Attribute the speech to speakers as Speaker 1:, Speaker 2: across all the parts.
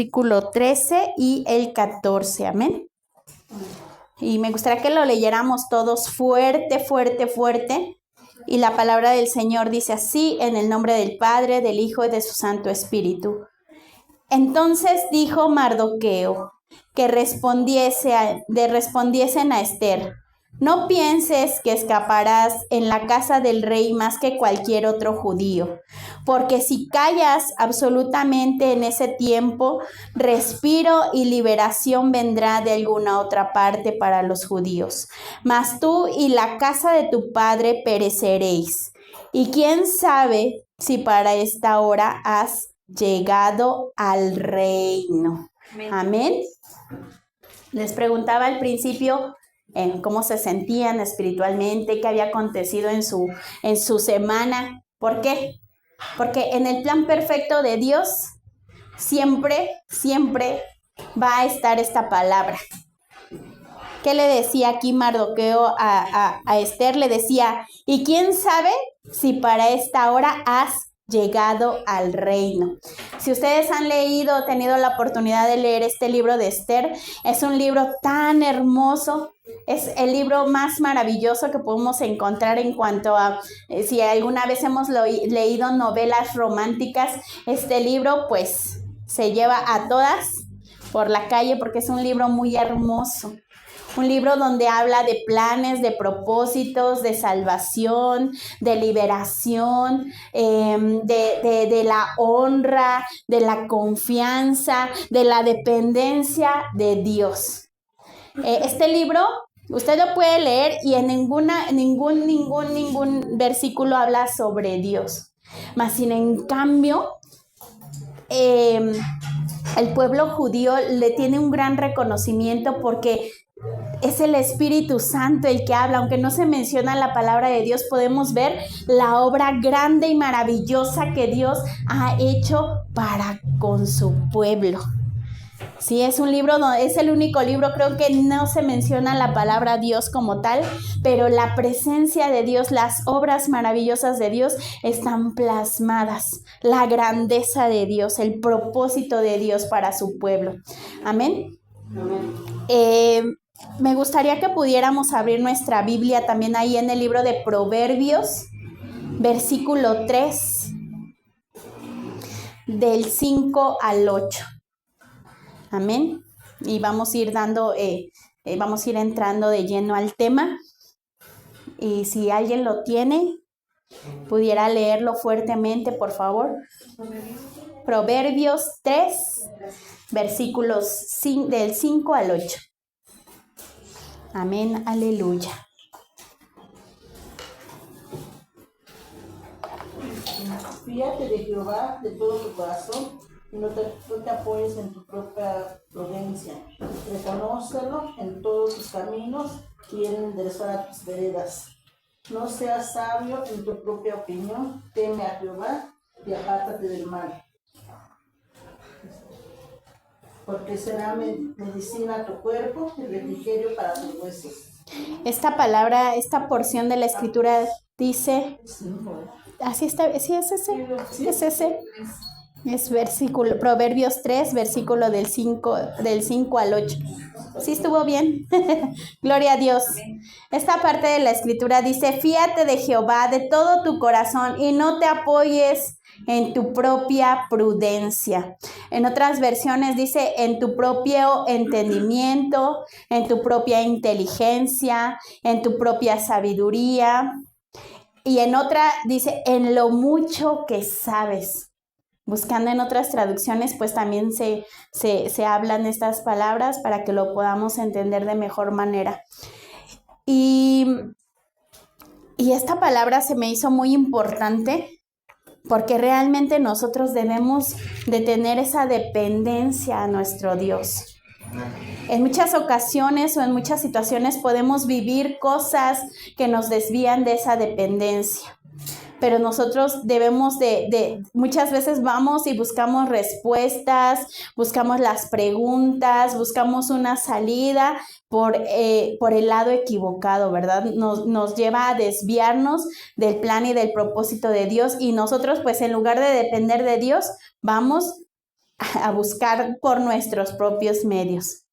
Speaker 1: versículo 13 y el 14, amén. Y me gustaría que lo leyéramos todos fuerte, fuerte, fuerte. Y la palabra del Señor dice así, en el nombre del Padre, del Hijo y de su Santo Espíritu. Entonces dijo Mardoqueo que respondiesen a Esther: no pienses que escaparás en la casa del rey más que cualquier otro judío, porque si callas absolutamente en ese tiempo, respiro y liberación vendrá de alguna otra parte para los judíos. Mas tú y la casa de tu padre pereceréis. Y quién sabe si para esta hora has llegado al reino. Amén. Les preguntaba al principio cómo se sentían espiritualmente, qué había acontecido en su semana. ¿Por qué? Porque en el plan perfecto de Dios siempre, siempre va a estar esta palabra. ¿Qué le decía aquí Mardoqueo a Esther? Le decía, ¿y quién sabe si para esta hora has llegado al reino? Si ustedes han leído, tenido la oportunidad de leer este libro de Esther, es un libro tan hermoso, es el libro más maravilloso que podemos encontrar en cuanto a, si alguna vez hemos leído novelas románticas, este libro pues se lleva a todas por la calle porque es un libro muy hermoso. Un libro donde habla de planes, de propósitos, de salvación, de liberación, de la honra, de la confianza, de la dependencia de Dios. Este libro usted lo puede leer y en ningún versículo habla sobre Dios. Mas sin en cambio, el pueblo judío le tiene un gran reconocimiento porque es el Espíritu Santo el que habla. Aunque no se menciona la palabra de Dios, podemos ver la obra grande y maravillosa que Dios ha hecho para con su pueblo. Sí, es un libro, es el único libro, creo que no se menciona la palabra Dios como tal, pero la presencia de Dios, las obras maravillosas de Dios están plasmadas. La grandeza de Dios, el propósito de Dios para su pueblo. Amén. Amén. Me gustaría que pudiéramos abrir nuestra Biblia también ahí en el libro de Proverbios, versículo 3, del 5 al 8. Amén. Y vamos a ir vamos a ir entrando de lleno al tema. Y si alguien lo tiene, pudiera leerlo fuertemente, por favor. Proverbios 3, versículos del 5 al 8. Amén, aleluya.
Speaker 2: Fíate de Jehová de todo tu corazón y no te apoyes en tu propia prudencia. Reconócelo en todos tus caminos y él enderezará tus veredas. No seas sabio en tu propia opinión, teme a Jehová y apártate del mal. Porque será medicina a tu cuerpo y refrigerio para tus huesos.
Speaker 1: Esta palabra, esta porción de la escritura dice, así está, sí es ese, sí es ese. Es versículo, Proverbios 3, versículo del 5 al 8. ¿Sí estuvo bien? Gloria a Dios. Esta parte de la escritura dice, fíate de Jehová de todo tu corazón y no te apoyes en tu propia prudencia. En otras versiones dice, en tu propio entendimiento, en tu propia inteligencia, en tu propia sabiduría. Y en otra dice, en lo mucho que sabes. Buscando en otras traducciones, pues también se hablan estas palabras para que lo podamos entender de mejor manera. Y esta palabra se me hizo muy importante porque realmente nosotros debemos de tener esa dependencia a nuestro Dios. En muchas ocasiones o en muchas situaciones podemos vivir cosas que nos desvían de esa dependencia. Pero nosotros debemos muchas veces vamos y buscamos respuestas, buscamos las preguntas, buscamos una salida por el lado equivocado, ¿verdad? Nos lleva a desviarnos del plan y del propósito de Dios y nosotros pues en lugar de depender de Dios, vamos a buscar por nuestros propios medios.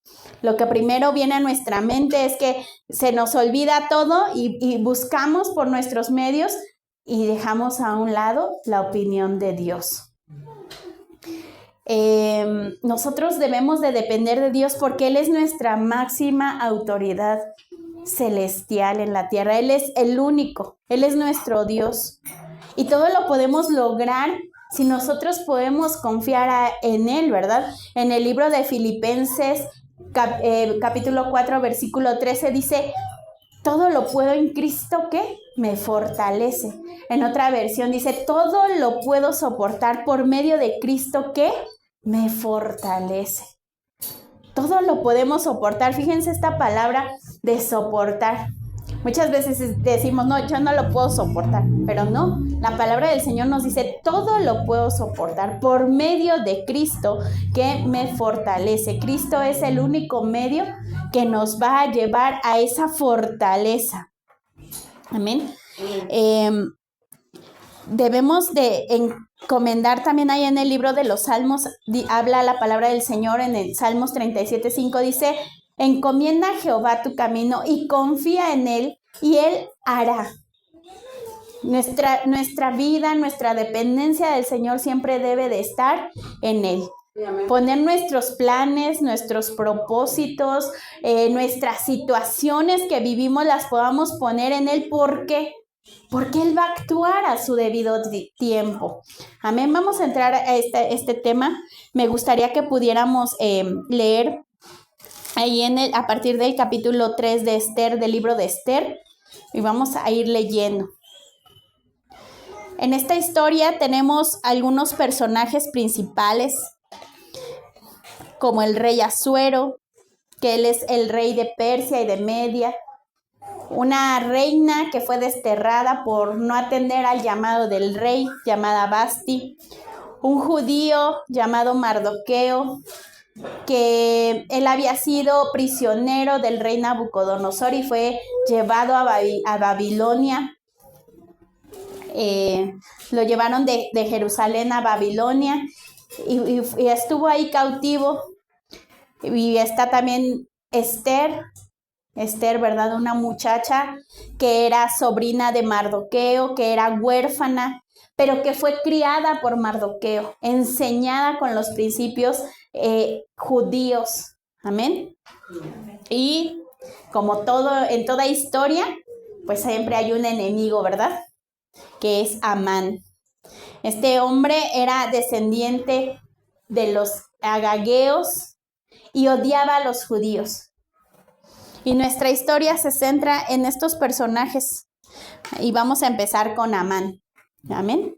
Speaker 1: Lo que primero viene a nuestra mente es que se nos olvida todo y buscamos por nuestros medios y dejamos a un lado la opinión de Dios. Nosotros debemos de depender de Dios porque Él es nuestra máxima autoridad celestial en la tierra. Él es el único, Él es nuestro Dios. Y todo lo podemos lograr si nosotros podemos confiar en Él, ¿verdad? En el libro de Filipenses, capítulo 4, versículo 13, dice, todo lo puedo en Cristo que me fortalece. En otra versión dice, todo lo puedo soportar por medio de Cristo que me fortalece. Todo lo podemos soportar. Fíjense esta palabra de soportar. Muchas veces decimos, no, yo no lo puedo soportar, pero no, la palabra del Señor nos dice, todo lo puedo soportar por medio de Cristo que me fortalece. Cristo es el único medio que nos va a llevar a esa fortaleza. Amén. Debemos de encomendar también ahí en el libro de los Salmos, habla la palabra del Señor en el Salmos 37:5, dice, encomienda a Jehová tu camino y confía en Él y Él hará. Nuestra vida, nuestra dependencia del Señor siempre debe de estar en Él. Poner nuestros planes, nuestros propósitos, nuestras situaciones que vivimos las podamos poner en Él. ¿Por qué? Porque Él va a actuar a su debido tiempo. Amén. Vamos a entrar a este tema. Me gustaría que pudiéramos leer ahí a partir del capítulo 3 de Esther, del libro de Esther, y vamos a ir leyendo. En esta historia tenemos algunos personajes principales, como el rey Asuero, que él es el rey de Persia y de Media, una reina que fue desterrada por no atender al llamado del rey, llamada Vasti, un judío llamado Mardoqueo, que él había sido prisionero del rey Nabucodonosor y fue llevado a Babilonia. Lo llevaron de Jerusalén a Babilonia y estuvo ahí cautivo. Y está también Esther, ¿verdad? Una muchacha que era sobrina de Mardoqueo, que era huérfana, pero que fue criada por Mardoqueo, enseñada con los principios judíos. Amén. Y como en toda historia, pues siempre hay un enemigo, ¿verdad? Que es Amán. Este hombre era descendiente de los agageos y odiaba a los judíos. Y nuestra historia se centra en estos personajes. Y vamos a empezar con Amán. Amén.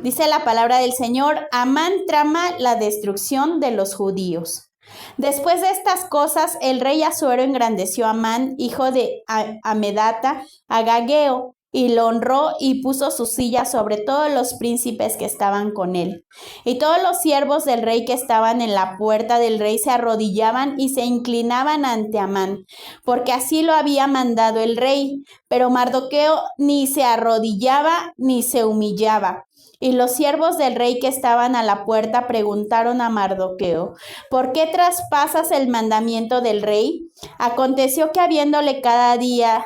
Speaker 1: Dice la palabra del Señor, Amán trama la destrucción de los judíos. Después de estas cosas, el rey Asuero engrandeció a Amán, hijo de Amedata, agageo, y lo honró y puso su silla sobre todos los príncipes que estaban con él. Y todos los siervos del rey que estaban en la puerta del rey se arrodillaban y se inclinaban ante Amán, porque así lo había mandado el rey. Pero Mardoqueo ni se arrodillaba ni se humillaba. Y los siervos del rey que estaban a la puerta preguntaron a Mardoqueo, ¿por qué traspasas el mandamiento del rey? Aconteció que hablándole cada día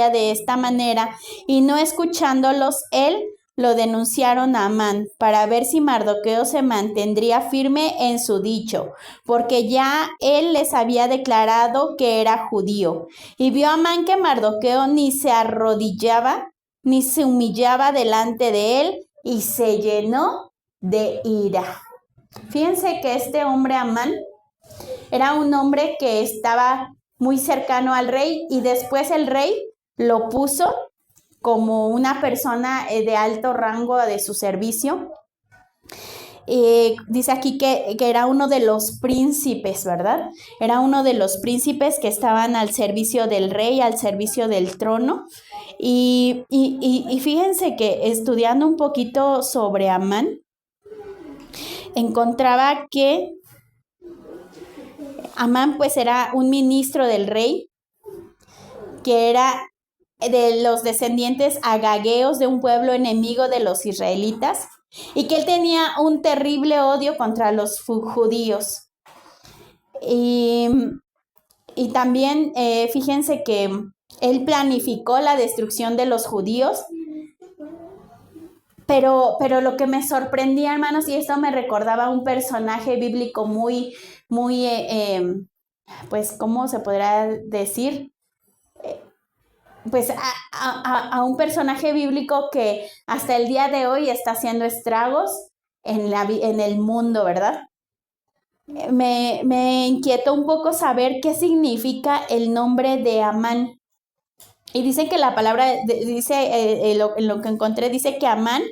Speaker 1: de esta manera y no escuchándolos, él lo denunciaron a Amán para ver si Mardoqueo se mantendría firme en su dicho, porque ya él les había declarado que era judío. Y vio Amán que Mardoqueo ni se arrodillaba ni se humillaba delante de él y se llenó de ira. Fíjense que este hombre Amán era un hombre que estaba muy cercano al rey y después el rey lo puso como una persona de alto rango de su servicio. Dice aquí que era uno de los príncipes, ¿verdad? Era uno de los príncipes que estaban al servicio del rey, al servicio del trono. Y fíjense que estudiando un poquito sobre Amán, encontraba que Amán pues era un ministro del rey, que era de los descendientes agageos de un pueblo enemigo de los israelitas. y que él tenía un terrible odio contra los judíos. Y también fíjense que él planificó la destrucción de los judíos, pero lo que me sorprendía, hermanos, y esto me recordaba a un personaje bíblico muy, pues, ¿cómo se podrá decir? Pues a un personaje bíblico que hasta el día de hoy está haciendo estragos en el mundo, ¿verdad? Me inquietó un poco saber qué significa el nombre de Amán. Y dice que la palabra, dice, en lo que encontré, dice que Amán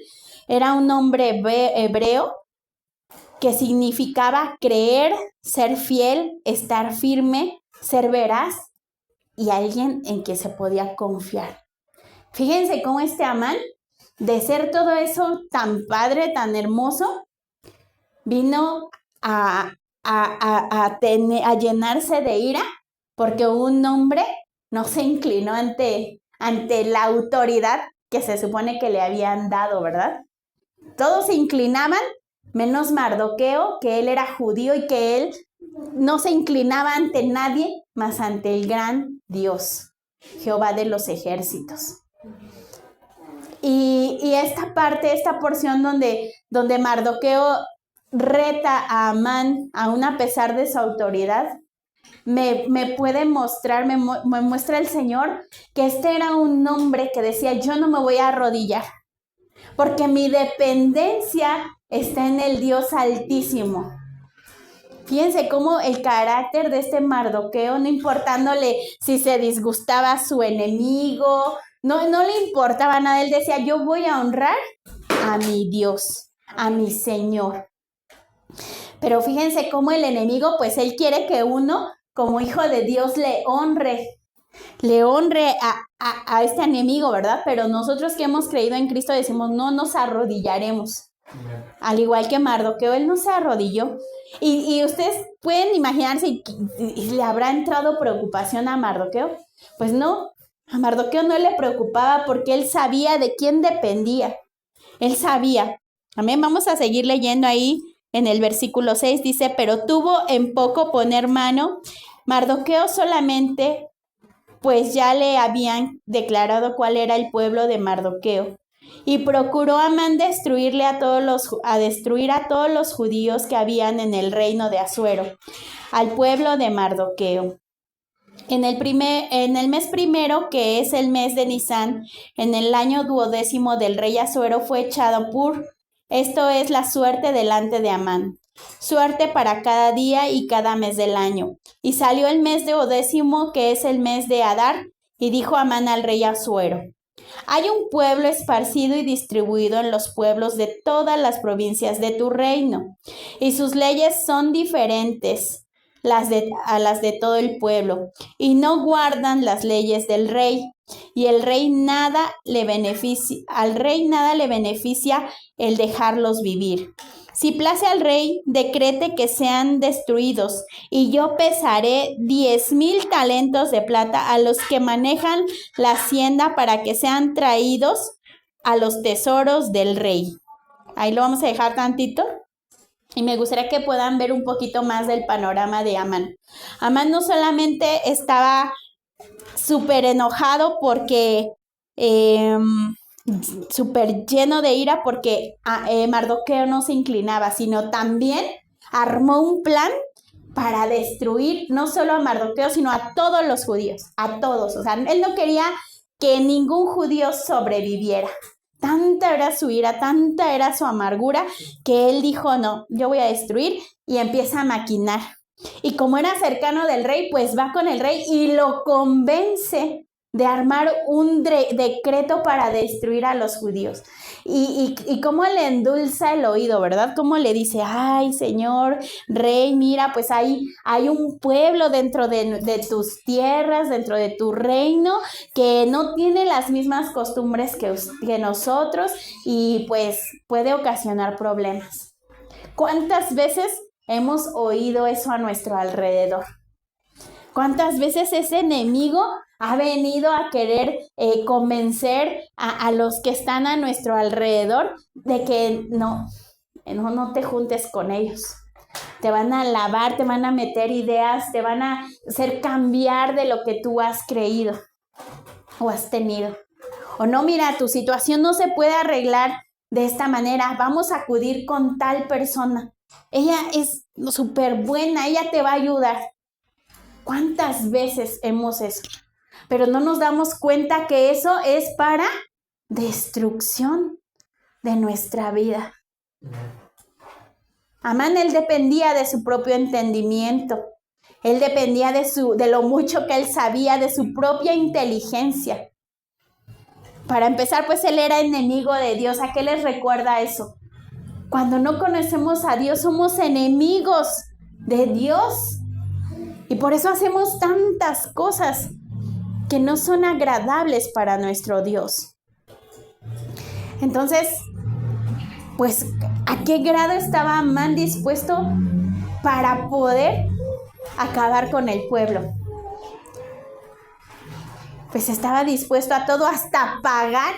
Speaker 1: era un nombre hebreo que significaba creer, ser fiel, estar firme, ser veraz y alguien en que se podía confiar. Fíjense cómo este Amán, de ser todo eso tan padre, tan hermoso, vino a llenarse de ira porque un hombre no se inclinó ante la autoridad que se supone que le habían dado, ¿verdad? Todos se inclinaban, menos Mardoqueo, que él era judío y que él no se inclinaba ante nadie más ante el gran Dios, Jehová de los ejércitos. Y esta parte, esta porción donde Mardoqueo reta a Amán, aún a pesar de su autoridad, me puede mostrar, me muestra el Señor que este era un hombre que decía, yo no me voy a arrodillar, porque mi dependencia está en el Dios Altísimo. Fíjense cómo el carácter de este Mardoqueo, no importándole si se disgustaba a su enemigo, no le importaba nada, él decía, yo voy a honrar a mi Dios, a mi Señor. Pero fíjense cómo el enemigo, pues él quiere que uno, como hijo de Dios, le honre a este enemigo, ¿verdad? Pero nosotros que hemos creído en Cristo decimos, no nos arrodillaremos. Al igual que Mardoqueo, él no se arrodilló. Y ustedes pueden imaginarse, ¿le habrá entrado preocupación a Mardoqueo? Pues no, a Mardoqueo no le preocupaba porque él sabía de quién dependía. Él sabía. Amén, vamos a seguir leyendo ahí en el versículo 6, dice, pero tuvo en poco poner mano Mardoqueo solamente, pues ya le habían declarado cuál era el pueblo de Mardoqueo. Y procuró Amán destruir a todos los judíos que habían en el reino de Asuero, al pueblo de Mardoqueo. En el mes primero, que es el mes de Nisán, en el año 12 del rey Asuero, fue echado Pur. Esto es la suerte delante de Amán. Suerte para cada día y cada mes del año. Y salió el mes de 12, que es el mes de Adar, y dijo Amán al rey Asuero, hay un pueblo esparcido y distribuido en los pueblos de todas las provincias de tu reino, y sus leyes son diferentes a las de todo el pueblo, y no guardan las leyes del rey, y al rey nada le beneficia el dejarlos vivir. Si place al rey, decrete que sean destruidos, y yo pesaré 10,000 talentos de plata a los que manejan la hacienda para que sean traídos a los tesoros del rey. Ahí lo vamos a dejar tantito. Y me gustaría que puedan ver un poquito más del panorama de Amán. Amán no solamente estaba súper enojado porque... súper lleno de ira porque Mardoqueo no se inclinaba, sino también armó un plan para destruir no solo a Mardoqueo, sino a todos los judíos, a todos. O sea, él no quería que ningún judío sobreviviera. Tanta era su ira, tanta era su amargura, que él dijo, no, yo voy a destruir, y empieza a maquinar. Y como era cercano del rey, pues va con el rey y lo convence de armar un decreto para destruir a los judíos. Y cómo le endulza el oído, ¿verdad? Cómo le dice, ay, señor rey, mira, pues hay un pueblo dentro de tus tierras, dentro de tu reino, que no tiene las mismas costumbres que nosotros y pues puede ocasionar problemas. ¿Cuántas veces hemos oído eso a nuestro alrededor? ¿Cuántas veces ese enemigo ha venido a querer convencer a los que están a nuestro alrededor de que no te juntes con ellos. Te van a lavar, te van a meter ideas, te van a hacer cambiar de lo que tú has creído o has tenido. O no, mira, tu situación no se puede arreglar de esta manera, vamos a acudir con tal persona. Ella es súper buena, ella te va a ayudar. ¿Cuántas veces hemos eso? Pero no nos damos cuenta que eso es para destrucción de nuestra vida. Amán, él dependía de su propio entendimiento. Él dependía de lo mucho que él sabía, de su propia inteligencia. Para empezar, pues él era enemigo de Dios. ¿A qué les recuerda eso? Cuando no conocemos a Dios, somos enemigos de Dios. Y por eso hacemos tantas cosas que no son agradables para nuestro Dios. Entonces, pues, ¿a qué grado estaba Amán dispuesto para poder acabar con el pueblo? Pues estaba dispuesto a todo, hasta pagar,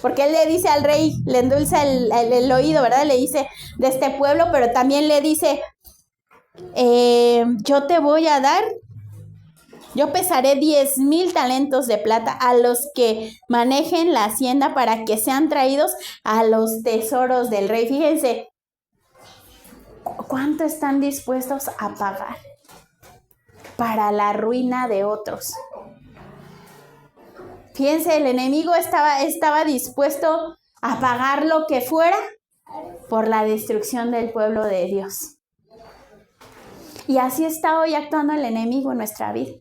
Speaker 1: porque él le dice al rey, le endulza el oído, ¿verdad? Le dice de este pueblo, pero también le dice, yo te voy a dar, yo pesaré 10,000 talentos de plata a los que manejen la hacienda para que sean traídos a los tesoros del rey. Fíjense, ¿cuánto están dispuestos a pagar para la ruina de otros? Fíjense, el enemigo estaba dispuesto a pagar lo que fuera por la destrucción del pueblo de Dios. Y así está hoy actuando el enemigo en nuestra vida.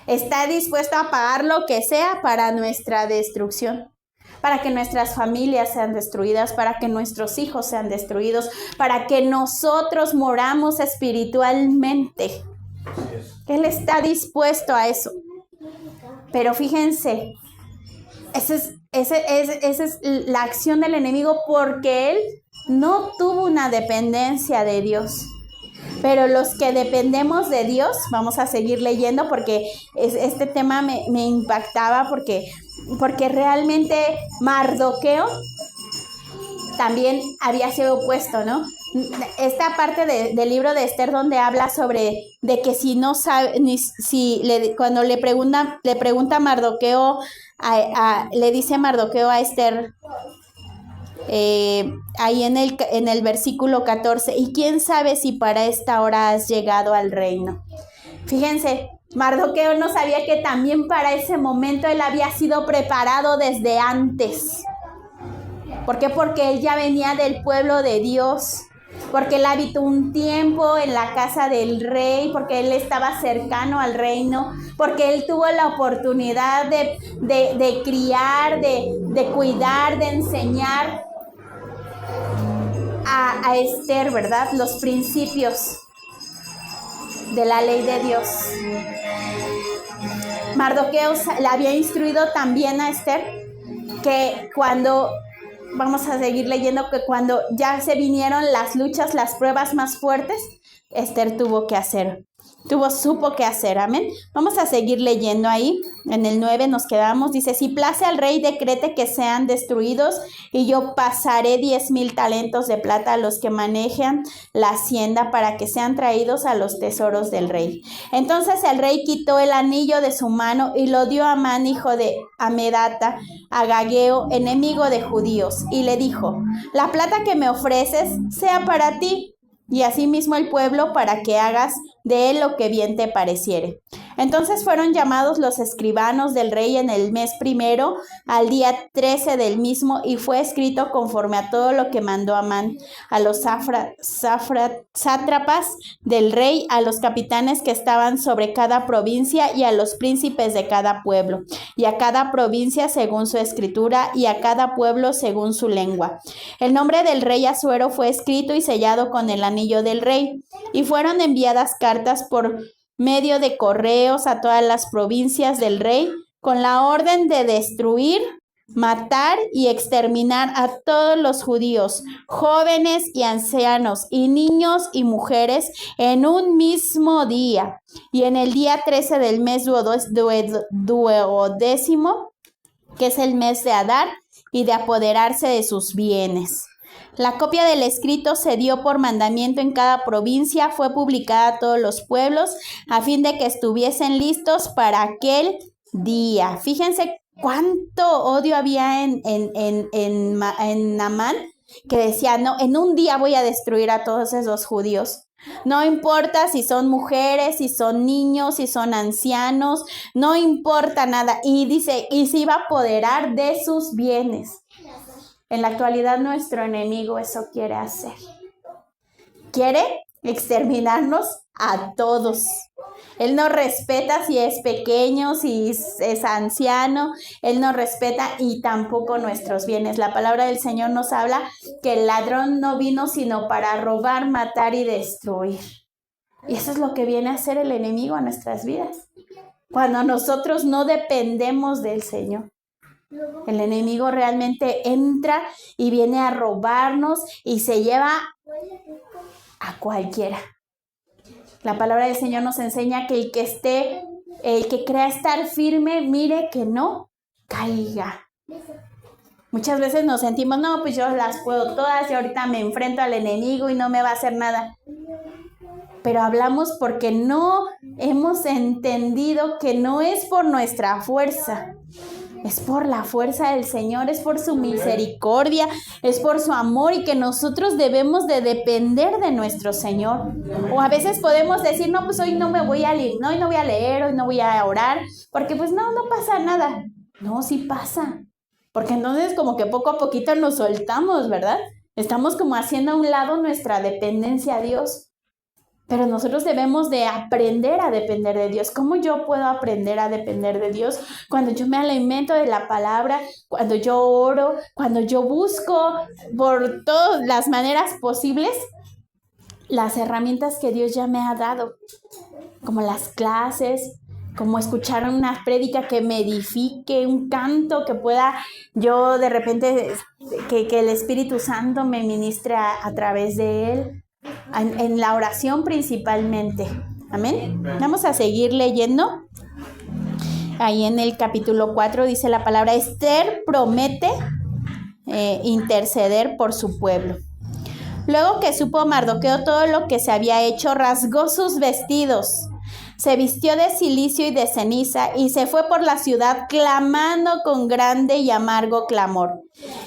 Speaker 1: Está dispuesto a pagar lo que sea para nuestra destrucción, para que nuestras familias sean destruidas, para que nuestros hijos sean destruidos, para que nosotros moramos espiritualmente. Él está dispuesto a eso. Pero fíjense, esa es la acción del enemigo, porque él no tuvo una dependencia de Dios. Pero los que dependemos de Dios, vamos a seguir leyendo porque este tema me impactaba porque realmente Mardoqueo también había sido opuesto, ¿no? Esta parte del libro de Esther donde habla sobre de que si no sabe, cuando le pregunta Mardoqueo, le dice Mardoqueo a Esther, ahí en el versículo 14, y quién sabe si para esta hora has llegado al reino. Fíjense, Mardoqueo no sabía que también para ese momento él había sido preparado desde antes. ¿Por qué? Porque él ya venía del pueblo de Dios, porque él habitó un tiempo en la casa del rey, porque él estaba cercano al reino, porque él tuvo la oportunidad de criar, de cuidar, de enseñar a Esther, ¿verdad? Los principios de la ley de Dios. Mardoqueo le había instruido también a Esther que vamos a seguir leyendo, que cuando ya se vinieron las luchas, las pruebas más fuertes, Esther supo qué hacer, amén. Vamos a seguir leyendo ahí, en el 9 nos quedamos, dice, si place al rey decrete que sean destruidos y yo pasaré 10,000 talentos de plata a los que manejan la hacienda para que sean traídos a los tesoros del rey. Entonces el rey quitó el anillo de su mano y lo dio a Amán, hijo de Amedata, Agageo, enemigo de judíos, y le dijo, la plata que me ofreces sea para ti, y asimismo el pueblo, para que hagas de él lo que bien te pareciere. Entonces fueron llamados los escribanos del rey en el mes primero, al día 13 del mismo, y fue escrito conforme a todo lo que mandó Amán, a los sátrapas del rey, a los capitanes que estaban sobre cada provincia, y a los príncipes de cada pueblo, y a cada provincia según su escritura, y a cada pueblo según su lengua. El nombre del rey Asuero fue escrito y sellado con el anillo del rey, y fueron enviadas cartas por medio de correos a todas las provincias del rey, con la orden de destruir matar y exterminar a todos los judíos, jóvenes y ancianos, y niños y mujeres, en un mismo día. Y en el día 13 del mes duodécimo, que es el mes de Adar, y de apoderarse de sus bienes. La copia del escrito se dio por mandamiento en cada provincia, fue publicada a todos los pueblos, a fin de que estuviesen listos para aquel día. Fíjense cuánto odio había en Amán, que decía, no, en un día voy a destruir a todos esos judíos. No importa si son mujeres, si son niños, si son ancianos, no importa nada. Y dice, y se iba a apoderar de sus bienes. En la actualidad nuestro enemigo eso quiere hacer. Quiere exterminarnos a todos. Él no respeta si es pequeño, si es anciano. Él no respeta y tampoco nuestros bienes. La palabra del Señor nos habla que el ladrón no vino sino para robar, matar y destruir. Y eso es lo que viene a hacer el enemigo a nuestras vidas. Cuando nosotros no dependemos del Señor. El enemigo realmente entra y viene a robarnos y se lleva a cualquiera. La palabra del Señor nos enseña que el que crea estar firme, mire que no caiga. Muchas veces nos sentimos, no, pues yo las puedo todas y ahorita me enfrento al enemigo y no me va a hacer nada. Pero hablamos porque no hemos entendido que no es por nuestra fuerza. Es por la fuerza del Señor, es por su misericordia, es por su amor y que nosotros debemos de depender de nuestro Señor. O a veces podemos decir, no, pues hoy no me voy a leer, no, hoy no voy a leer, hoy no voy a orar, porque pues no pasa nada. No, sí pasa, porque entonces como que poco a poquito nos soltamos, ¿verdad? Estamos como haciendo a un lado nuestra dependencia a Dios. Pero nosotros debemos de aprender a depender de Dios. ¿Cómo yo puedo aprender a depender de Dios? Cuando yo me alimento de la palabra, cuando yo oro, cuando yo busco por todas las maneras posibles las herramientas que Dios ya me ha dado, como las clases, como escuchar una prédica que me edifique, un canto que pueda yo de repente, que el Espíritu Santo me ministre a través de él. En la oración principalmente. Amén. Vamos a seguir leyendo. Ahí en el capítulo 4 dice la palabra: Esther promete interceder por su pueblo. Luego que supo Mardoqueo todo lo que se había hecho, rasgó sus vestidos, se vistió de cilicio y de ceniza y se fue por la ciudad clamando con grande y amargo clamor.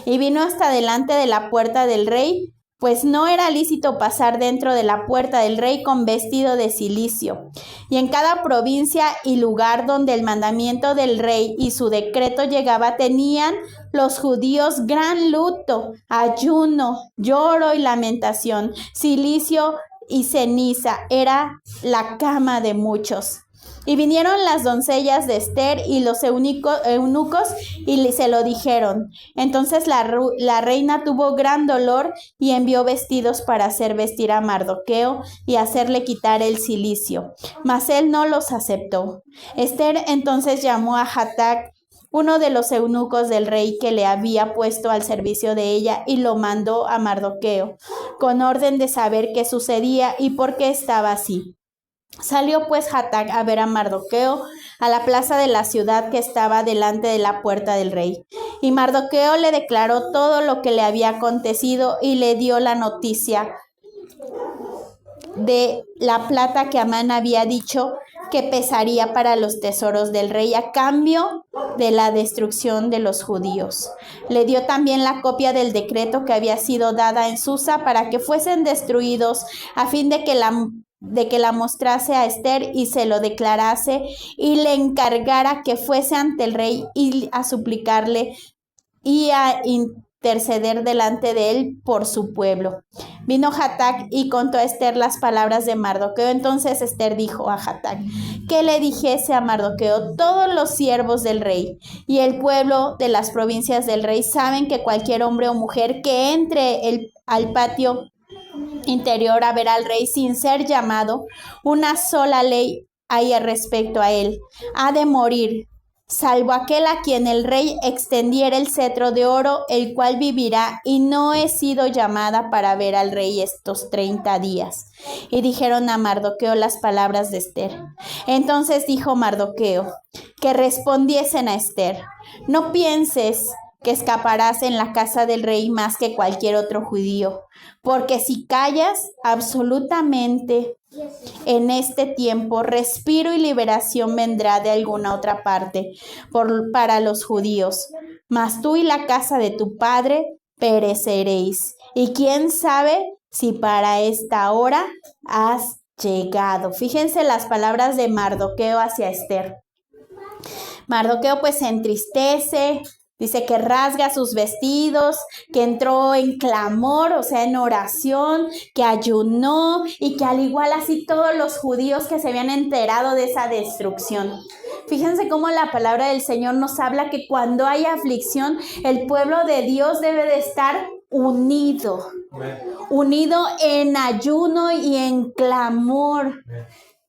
Speaker 1: Y vino hasta delante de la puerta del rey, pues no era lícito pasar dentro de la puerta del rey con vestido de cilicio. Y en cada provincia y lugar donde el mandamiento del rey y su decreto llegaba, tenían los judíos gran luto, ayuno, lloro y lamentación. Cilicio y ceniza era la cama de muchos. Y vinieron las doncellas de Esther y los eunucos y se lo dijeron. Entonces la reina tuvo gran dolor y envió vestidos para hacer vestir a Mardoqueo y hacerle quitar el cilicio. Mas él no los aceptó. Esther entonces llamó a Hatac, uno de los eunucos del rey que le había puesto al servicio de ella, y lo mandó a Mardoqueo, con orden de saber qué sucedía y por qué estaba así. Salió pues Hatac a ver a Mardoqueo a la plaza de la ciudad que estaba delante de la puerta del rey. Y Mardoqueo le declaró todo lo que le había acontecido y le dio la noticia de la plata que Amán había dicho que pesaría para los tesoros del rey a cambio de la destrucción de los judíos. Le dio también la copia del decreto que había sido dada en Susa para que fuesen destruidos, a fin de que la mostrase a Esther y se lo declarase, y le encargara que fuese ante el rey y a suplicarle y a interceder delante de él por su pueblo. Vino Hatac y contó a Esther las palabras de Mardoqueo. Entonces Esther dijo a Hatac que le dijese a Mardoqueo: todos los siervos del rey y el pueblo de las provincias del rey saben que cualquier hombre o mujer que entre al patio interior a ver al rey sin ser llamado, una sola ley hay respecto a él: ha de morir. salvo aquel a quien el rey extendiera el cetro de oro, el cual vivirá, y no he sido llamada para ver al rey estos 30 días. Y dijeron a Mardoqueo las palabras de Ester. Entonces dijo Mardoqueo que respondiesen a Ester: no pienses que escaparás en la casa del rey más que cualquier otro judío, porque si callas absolutamente en este tiempo, respiro y liberación vendrá de alguna otra parte para los judíos, mas tú y la casa de tu padre pereceréis. Y quién sabe si para esta hora has llegado. Fíjense las palabras de Mardoqueo hacia Ester. Mardoqueo pues se entristece, dice que rasga sus vestidos, que entró en clamor, o sea, en oración, que ayunó, y que al igual así todos los judíos que se habían enterado de esa destrucción. Fíjense cómo la palabra del Señor nos habla que cuando hay aflicción, el pueblo de Dios debe de estar unido, unido en ayuno y en clamor.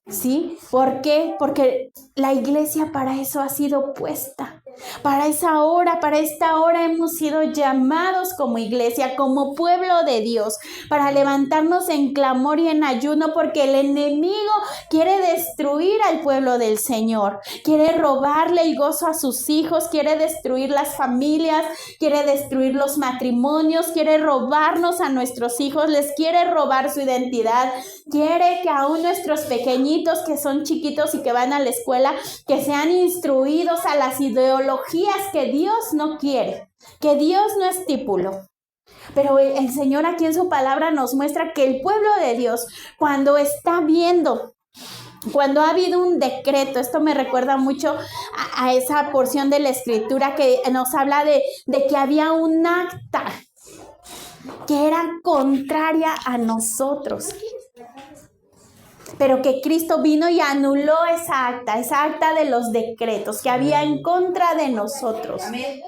Speaker 1: ¿Sí? ¿Por qué? Porque la iglesia para eso ha sido puesta. Para esta hora hemos sido llamados como iglesia, como pueblo de Dios, para levantarnos en clamor y en ayuno, porque el enemigo quiere destruir al pueblo del Señor, quiere robarle el gozo a sus hijos, quiere destruir las familias, quiere destruir los matrimonios, quiere robarnos a nuestros hijos, les quiere robar su identidad, quiere que aún nuestros pequeñitos que son chiquitos y que van a la escuela, que sean instruidos a las ideologías que Dios no quiere, que Dios no estipuló. Pero el Señor aquí en su palabra nos muestra que el pueblo de Dios, cuando está viendo, cuando ha habido un decreto, esto me recuerda mucho a esa porción de la escritura que nos habla de que había un acta que era contraria a nosotros, pero que Cristo vino y anuló esa acta de los decretos que había en contra de nosotros. Amén.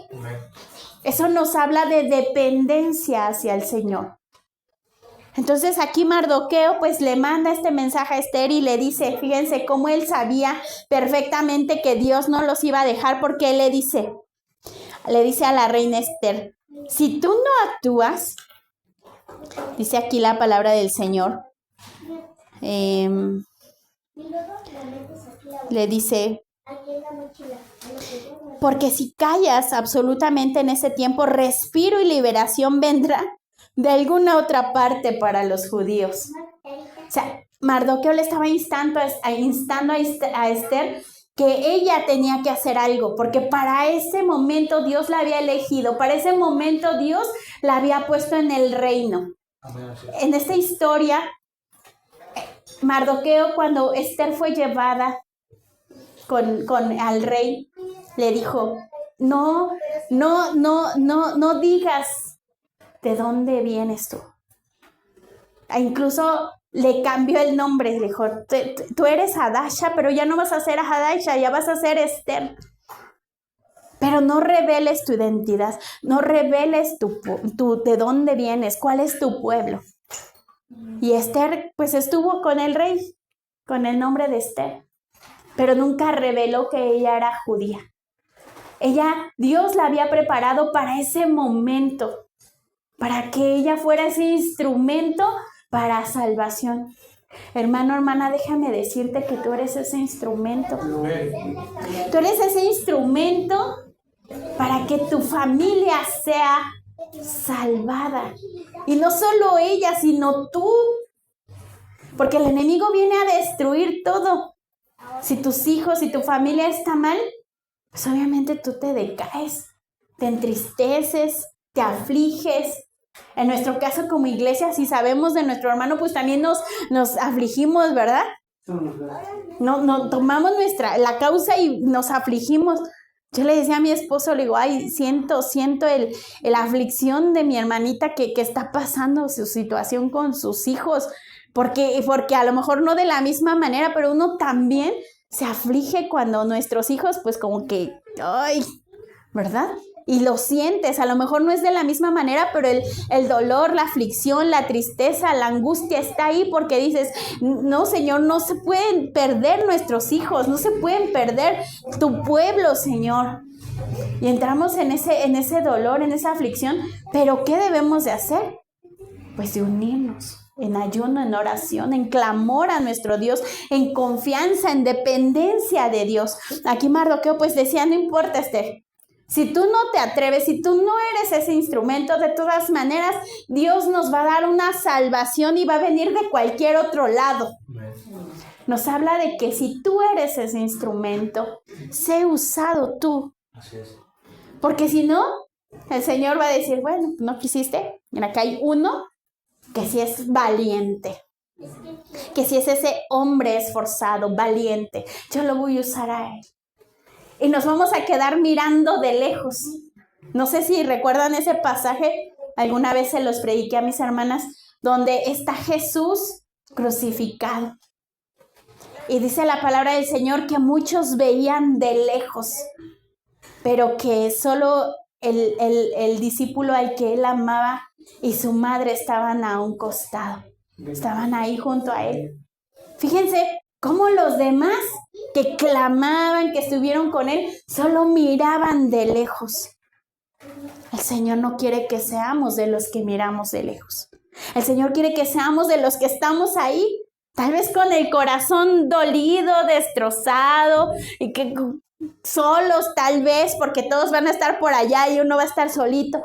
Speaker 1: Eso nos habla de dependencia hacia el Señor. Entonces aquí Mardoqueo pues le manda este mensaje a Ester y le dice, fíjense cómo él sabía perfectamente que Dios no los iba a dejar, porque él le dice a la reina Ester: si tú no actúas, dice aquí la palabra del Señor, le dice, porque si callas absolutamente en ese tiempo, respiro y liberación vendrá de alguna otra parte para los judíos. O sea, Mardoqueo le estaba instando a Ester que ella tenía que hacer algo, porque para ese momento Dios la había elegido, para ese momento Dios la había puesto en el reino. En esta historia, Mardoqueo, cuando Ester fue llevada al rey, le dijo, no digas de dónde vienes tú. E incluso le cambió el nombre, le dijo, tú eres Hadasha, pero ya no vas a ser Hadasha, ya vas a ser Ester. Pero no reveles tu identidad, no reveles de dónde vienes, cuál es tu pueblo. Y Ester pues estuvo con el rey, con el nombre de Ester, pero nunca reveló que ella era judía. Dios la había preparado para ese momento, para que ella fuera ese instrumento para salvación. Hermano, hermana, déjame decirte que tú eres ese instrumento. Tú eres ese instrumento para que tu familia sea salvada. Y no solo ella, sino tú. Porque el enemigo viene a destruir todo. Si tus hijos, si tu familia está mal, pues obviamente tú te decaes, te entristeces, te afliges. En nuestro caso como iglesia, si sabemos de nuestro hermano, pues también nos afligimos, ¿verdad? No tomamos la causa y nos afligimos. Yo le decía a mi esposo, le digo, ay, siento la aflicción de mi hermanita que está pasando su situación con sus hijos, porque a lo mejor no de la misma manera, pero uno también se aflige cuando nuestros hijos, pues como que, ay, ¿verdad? y lo sientes. A lo mejor no es de la misma manera, pero el dolor, la aflicción, la tristeza, la angustia está ahí porque dices, no, Señor, no se pueden perder nuestros hijos, no se pueden perder tu pueblo, Señor. Y entramos en ese dolor, en esa aflicción, pero ¿qué debemos de hacer? Pues de unirnos en ayuno, en oración, en clamor a nuestro Dios, en confianza, en dependencia de Dios. Aquí Mardoqueo pues decía, no importa, Esther, si tú no te atreves, si tú no eres ese instrumento, de todas maneras, Dios nos va a dar una salvación y va a venir de cualquier otro lado. Nos habla de que si tú eres ese instrumento, sé usado tú.
Speaker 3: Así es.
Speaker 1: Porque si no, el Señor va a decir, bueno, no quisiste. Mira, acá hay uno que sí es valiente, que sí es ese hombre esforzado, valiente. Yo lo voy a usar a él. Y nos vamos a quedar mirando de lejos. No sé si recuerdan ese pasaje, alguna vez se los prediqué a mis hermanas, donde está Jesús crucificado. Y dice la palabra del Señor que muchos veían de lejos, pero que solo el discípulo al que él amaba y su madre estaban a un costado, estaban ahí junto a él. Fíjense cómo los demás que clamaban, que estuvieron con él, solo miraban de lejos. El Señor no quiere que seamos de los que miramos de lejos. El Señor quiere que seamos de los que estamos ahí, tal vez con el corazón dolido, destrozado, y que solos tal vez, porque todos van a estar por allá y uno va a estar solito.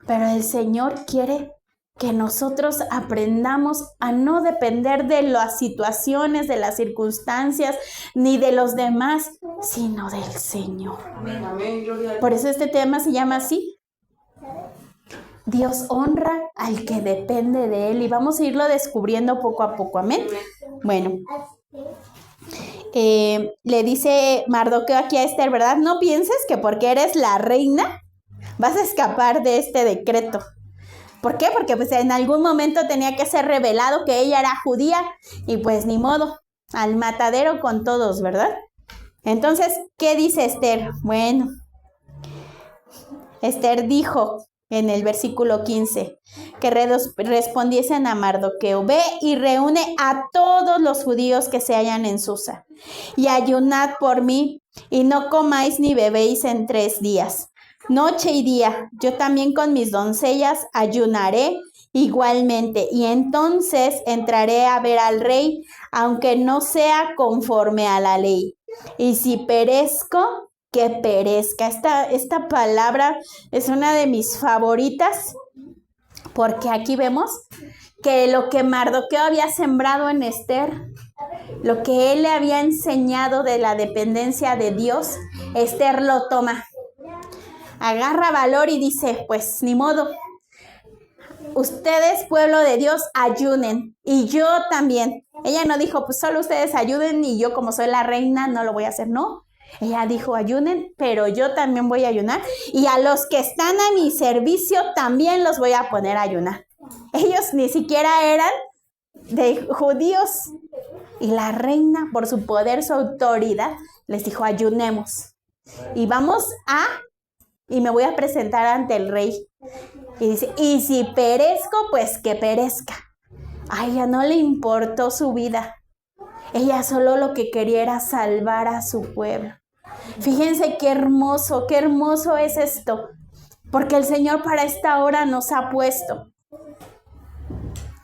Speaker 1: Pero el Señor quiere que nosotros aprendamos a no depender de las situaciones, de las circunstancias, ni de los demás, sino del Señor.
Speaker 2: Amén, amén, gloria a Dios.
Speaker 1: Por eso este tema se llama así. Dios honra al que depende de Él y vamos a irlo descubriendo poco a poco. Amén. Bueno, le dice Mardoqueo aquí a Esther, ¿verdad? No pienses que porque eres la reina vas a escapar de este decreto. ¿Por qué? Porque pues en algún momento tenía que ser revelado que ella era judía y pues ni modo, al matadero con todos, ¿verdad? Entonces, ¿qué dice Esther? Bueno, Esther dijo en el versículo 15 que respondiesen a Mardoqueo, ve y reúne a todos los judíos que se hallan en Susa y ayunad por mí y no comáis ni bebéis en 3 días. Noche y día, yo también con mis doncellas ayunaré igualmente, y entonces entraré a ver al rey, aunque no sea conforme a la ley. Y si perezco, que perezca. Esta palabra es una de mis favoritas, porque aquí vemos que lo que Mardoqueo había sembrado en Esther, lo que él le había enseñado de la dependencia de Dios, Esther lo toma. Agarra valor y dice, pues ni modo, ustedes, pueblo de Dios, ayunen, y yo también. Ella no dijo, pues solo ustedes ayuden y yo como soy la reina no lo voy a hacer, no. Ella dijo, ayunen, pero yo también voy a ayunar, y a los que están a mi servicio también los voy a poner a ayunar. Ellos ni siquiera eran de judíos, y la reina, por su poder, su autoridad, les dijo, ayunemos, y y me voy a presentar ante el rey. Y dice, y si perezco, pues que perezca. A ella no le importó su vida. Ella solo lo que quería era salvar a su pueblo. Fíjense qué hermoso es esto. Porque el Señor para esta hora nos ha puesto.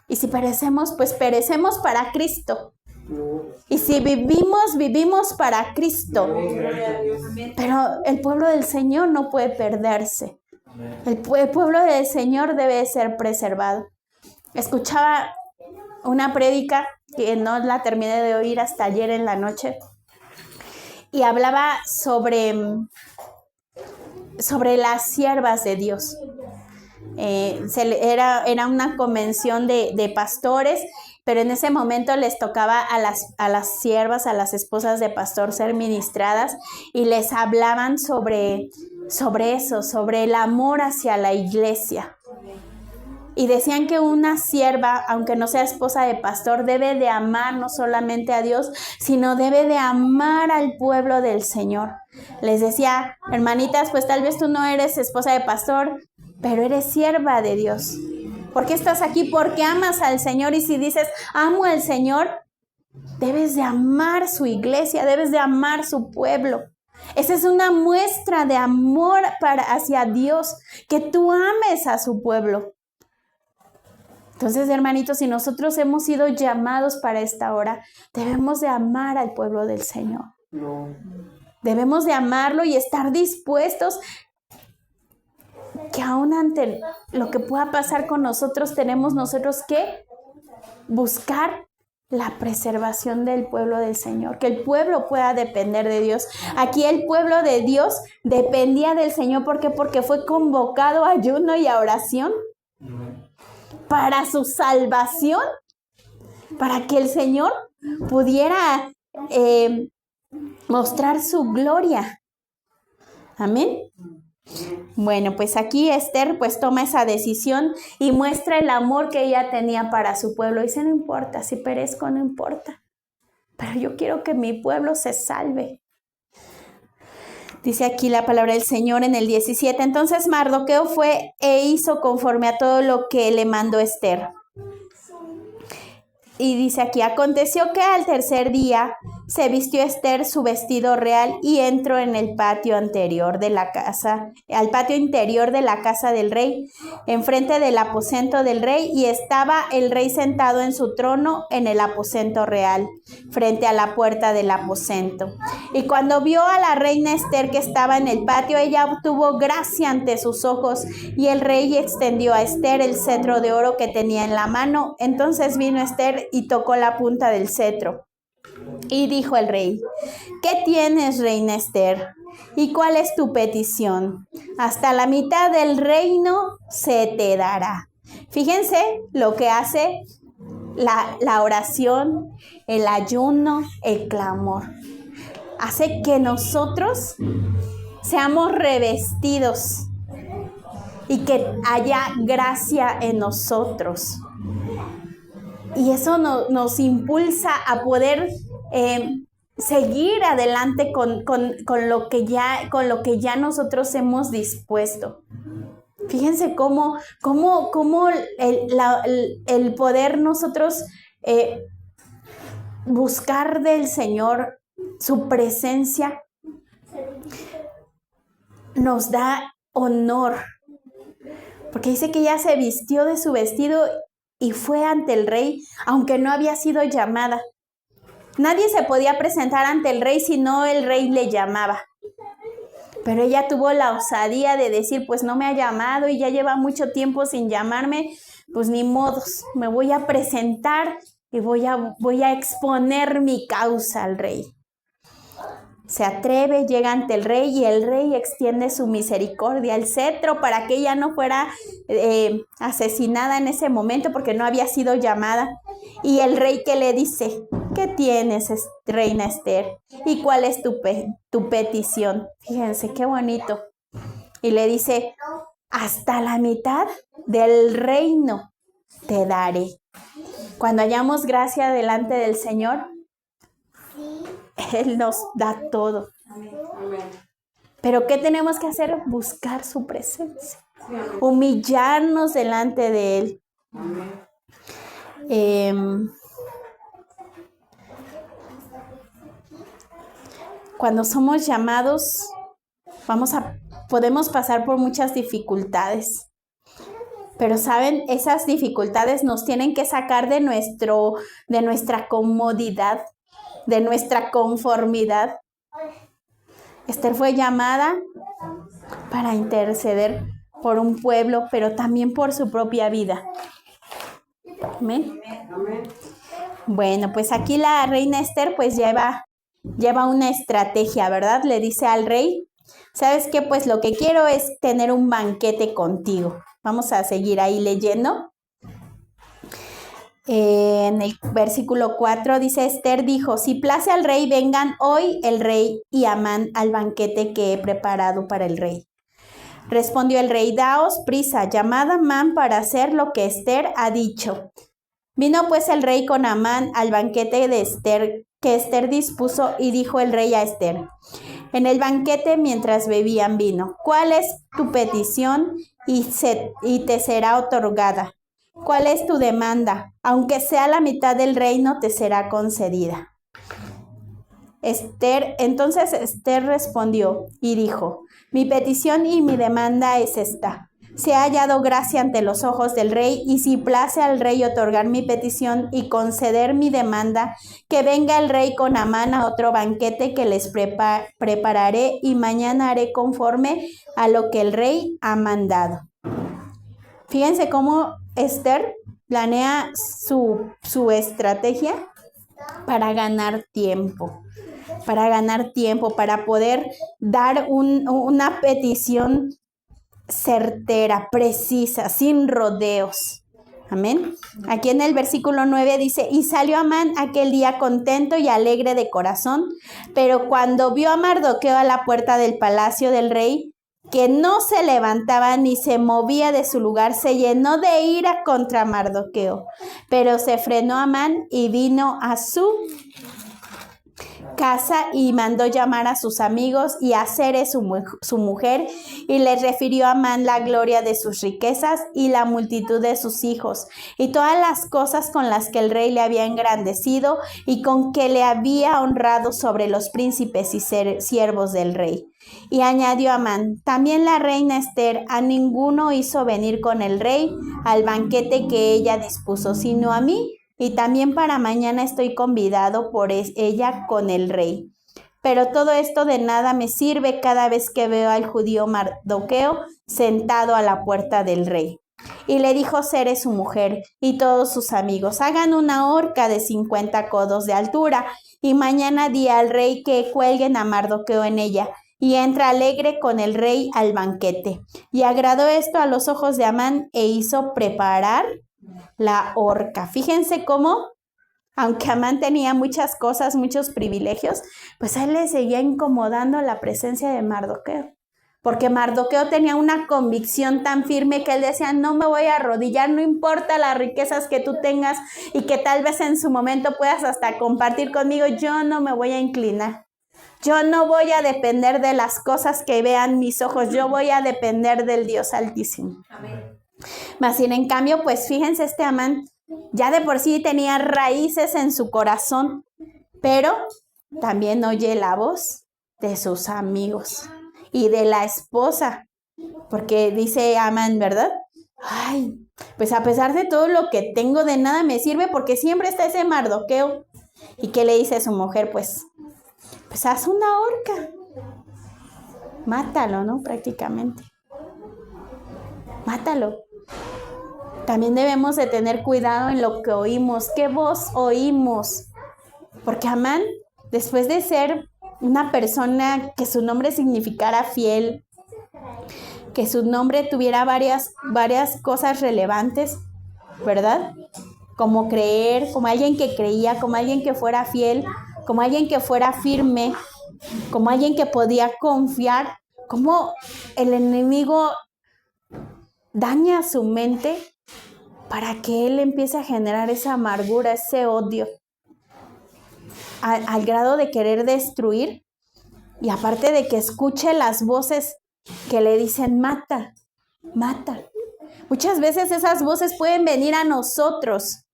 Speaker 1: Y si perecemos, pues perecemos para Cristo. Y si vivimos para Cristo. Pero el pueblo del Señor no puede perderse. El pueblo del Señor debe ser preservado. Escuchaba una prédica que no la terminé de oír hasta ayer en la noche. Y hablaba sobre las siervas de Dios. Era una convención de pastores, pero en ese momento les tocaba a las siervas, a las esposas de pastor ser ministradas, y les hablaban sobre eso, sobre el amor hacia la iglesia. Y decían que una sierva, aunque no sea esposa de pastor, debe de amar no solamente a Dios, sino debe de amar al pueblo del Señor. Les decía, hermanitas, pues tal vez tú no eres esposa de pastor, pero eres sierva de Dios. ¿Por qué estás aquí? Porque amas al Señor. Y si dices, amo al Señor, debes de amar su iglesia, debes de amar su pueblo. Esa es una muestra de amor hacia Dios, que tú ames a su pueblo. Entonces, hermanitos, si nosotros hemos sido llamados para esta hora, debemos de amar al pueblo del Señor. No. Debemos de amarlo y estar dispuestos que aún ante lo que pueda pasar con nosotros, tenemos nosotros que buscar la preservación del pueblo del Señor, que el pueblo pueda depender de Dios. Aquí el pueblo de Dios dependía del Señor. ¿Por qué? Porque fue convocado a ayuno y a oración para su salvación, para que el Señor pudiera mostrar su gloria. Amén. Bueno, pues aquí Esther pues toma esa decisión y muestra el amor que ella tenía para su pueblo. Dice, no importa, si perezco no importa, pero yo quiero que mi pueblo se salve. Dice aquí la palabra del Señor en el 17. Entonces Mardoqueo fue e hizo conforme a todo lo que le mandó Esther. Y dice aquí, aconteció que al tercer día se vistió Esther su vestido real y entró en el patio anterior de la casa, al patio interior de la casa del rey, enfrente del aposento del rey, y estaba el rey sentado en su trono en el aposento real, frente a la puerta del aposento. Y cuando vio a la reina Esther que estaba en el patio, ella obtuvo gracia ante sus ojos, y el rey extendió a Esther el cetro de oro que tenía en la mano. Entonces vino Esther y tocó la punta del cetro. Y dijo el rey, ¿qué tienes, reina Esther? ¿Y cuál es tu petición? Hasta la mitad del reino se te dará. Fíjense lo que hace la oración, el ayuno, el clamor. Hace que nosotros seamos revestidos y que haya gracia en nosotros. Y eso nos impulsa a poder seguir adelante con lo que ya nosotros hemos dispuesto. Fíjense cómo el poder nosotros buscar del Señor su presencia nos da honor. Porque dice que ella se vistió de su vestido y fue ante el rey, aunque no había sido llamada. Nadie se podía presentar ante el rey si no el rey le llamaba. Pero ella tuvo la osadía de decir, pues no me ha llamado y ya lleva mucho tiempo sin llamarme, pues ni modos, me voy a presentar y voy a exponer mi causa al rey. Se atreve, llega ante el rey y el rey extiende su misericordia, el cetro, para que ella no fuera asesinada en ese momento porque no había sido llamada. Y el rey que le dice, ¿qué tienes, reina Esther? ¿Y cuál es tu petición? Fíjense, qué bonito. Y le dice, hasta la mitad del reino te daré. Cuando hallamos gracia delante del Señor, Él nos da todo. Pero ¿qué tenemos que hacer? Buscar su presencia. Humillarnos delante de Él. Cuando somos llamados, podemos pasar por muchas dificultades. Pero saben, esas dificultades nos tienen que sacar de nuestra comodidad, de nuestra conformidad. Esther fue llamada para interceder por un pueblo, pero también por su propia vida. Amén. Bueno, pues aquí la reina Esther pues lleva una estrategia, ¿verdad? Le dice al rey, ¿sabes qué? Pues lo que quiero es tener un banquete contigo. Vamos a seguir ahí leyendo. En el versículo 4 dice, Esther dijo, si place al rey, vengan hoy el rey y Amán al banquete que he preparado para el rey. Respondió el rey: daos prisa, llamad a Amán para hacer lo que Ester ha dicho. Vino pues el rey con Amán al banquete de Ester, que Ester dispuso, y dijo el rey a Ester, en el banquete mientras bebían vino: ¿cuál es tu petición y te será otorgada? ¿Cuál es tu demanda? Aunque sea la mitad del reino, te será concedida. Entonces Ester respondió y dijo: mi petición y mi demanda es esta: se ha hallado gracia ante los ojos del rey, y si place al rey otorgar mi petición y conceder mi demanda, que venga el rey con Amán a otro banquete que les prepararé, y mañana haré conforme a lo que el rey ha mandado. Fíjense cómo Ester planea su estrategia para ganar tiempo. Para poder dar una petición certera, precisa, sin rodeos. Amén. Aquí en el versículo 9 dice: y salió Amán aquel día contento y alegre de corazón, pero cuando vio a Mardoqueo a la puerta del palacio del rey, que no se levantaba ni se movía de su lugar, se llenó de ira contra Mardoqueo. Pero se frenó Amán y vino a su casa y mandó llamar a sus amigos y a Zeres su mujer, y les refirió a Amán la gloria de sus riquezas y la multitud de sus hijos y todas las cosas con las que el rey le había engrandecido y con que le había honrado sobre los príncipes y siervos del rey. Y añadió Amán: también la reina Ester a ninguno hizo venir con el rey al banquete que ella dispuso, sino a mí, y también para mañana estoy convidado por ella con el rey. Pero todo esto de nada me sirve cada vez que veo al judío Mardoqueo sentado a la puerta del rey. Y le dijo Zeres su mujer y todos sus amigos: hagan una horca de 50 codos de altura, y mañana di al rey que cuelguen a Mardoqueo en ella, y entra alegre con el rey al banquete. Y agradó esto a los ojos de Amán, e hizo preparar la horca. Fíjense cómo, aunque Amán tenía muchas cosas, muchos privilegios, pues a él le seguía incomodando la presencia de Mardoqueo, porque Mardoqueo tenía una convicción tan firme que él decía: no me voy a arrodillar, no importa las riquezas que tú tengas y que tal vez en su momento puedas hasta compartir conmigo, yo no me voy a inclinar. Yo no voy a depender de las cosas que vean mis ojos, yo voy a depender del Dios Altísimo. Amén. Mas sin en cambio, pues fíjense, Amán ya de por sí tenía raíces en su corazón, pero también oye la voz de sus amigos y de la esposa, porque dice Amán, ¿verdad? Ay, pues a pesar de todo lo que tengo, de nada me sirve, porque siempre está ese Mardoqueo. ¿Y qué le dice su mujer? Pues haz una horca, mátalo, ¿no? Prácticamente. Mátalo. También debemos de tener cuidado en lo que oímos, qué voz oímos, porque Amán, después de ser una persona que su nombre significara fiel, que su nombre tuviera varias cosas relevantes, ¿verdad? Como creer, como alguien que creía, como alguien que fuera fiel, como alguien que fuera firme, como alguien que podía confiar, como el enemigo daña su mente para que él empiece a generar esa amargura, ese odio, al grado de querer destruir, y aparte de que escuche las voces que le dicen: mata, mata. Muchas veces esas voces pueden venir a nosotros,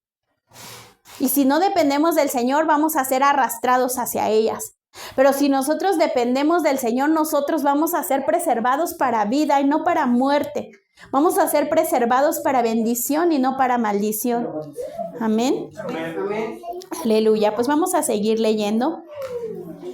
Speaker 1: y si no dependemos del Señor, vamos a ser arrastrados hacia ellas. Pero si nosotros dependemos del Señor, nosotros vamos a ser preservados para vida y no para muerte. Vamos a ser preservados para bendición y no para maldición. Amén. Amén. Aleluya. Pues vamos a seguir leyendo.